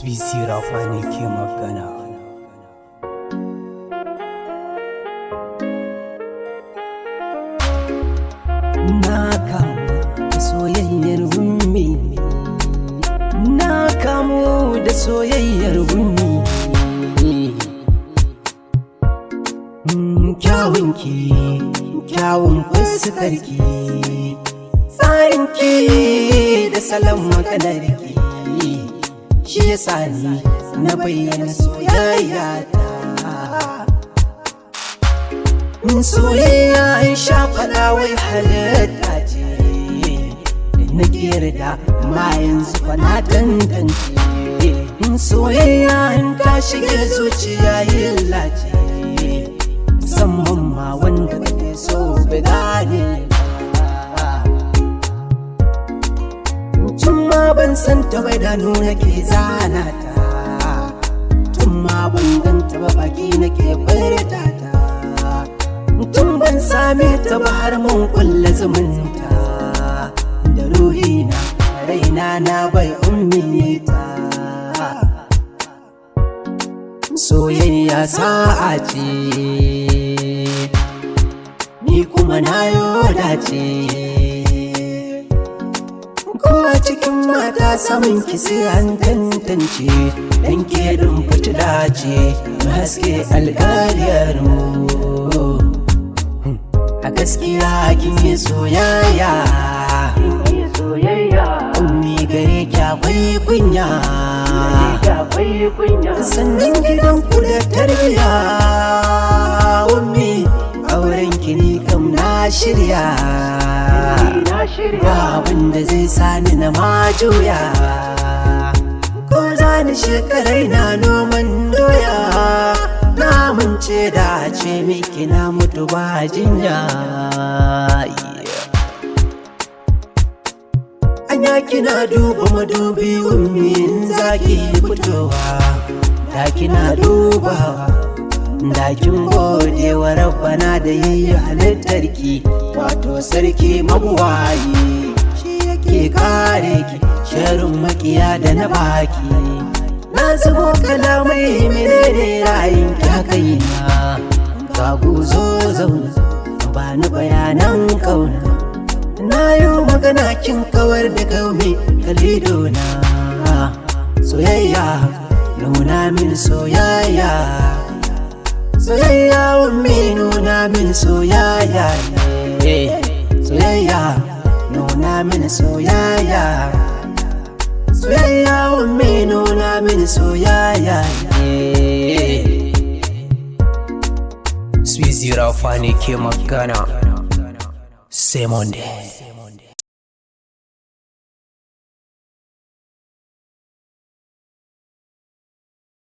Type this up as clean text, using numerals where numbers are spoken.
Sweezy Rafa ne ke magana. Na kamu da soyayyar ummi, na kamu da soyayyar ummi. Kyawunki, kyawun fuskarki, tsarinki da salon maganarki, shi yasa ni na bayyana soyayya ta. Soyayya in sha faɗa wai halitta ce, na yarda ma yanzu fa na tantance. Soyayya in ta shige zuciya illa ce, musamman ma wanda kake so bai gane ba. Tun ma ban san ta bai da nuna ke zana ta, tun ma ban ganta ba baki nake furta ta, tun ban same ta ba har mun kulla zumunta. Da ruhina raina na bai ummi ta. Soyayya sa'a ce, ni kuma na dace. Ko a cikin mata samun ki sai an tantance, dan ke dun fitila ce mai haske alƙariyar mu. A gaskiya kin yi soyayya, ummi gare ki akwai kunya, sannan gidan ku da tarbiya. Ummi auren ki ni kam na shirya, ba abinda zai sani na majuya. Ko zani shekarai na noman doya, na amince da ce miki na mutu ba jinya. Anya kina duba madubi ummi in zaki fitowa, da kina dubawa, da kin gode wa rabbana da yayi halittarki, wato sarki mabuwayi, shi yake kare ki sharrin makiya da na baki. Na zubo kalamai menene ra'ayinki haka yina, ga guzo zauna ba ni bayanan kauna. Na yi magana kin kawar da gaumi kalidona. Soyayya nuna min soyayya, soyayya ummi nuna min soyayya. Soyayya nuna min soyayya, soyayya ummi nuna min soyayya. Sweezy Rafa ne ke magana. Sai Monday.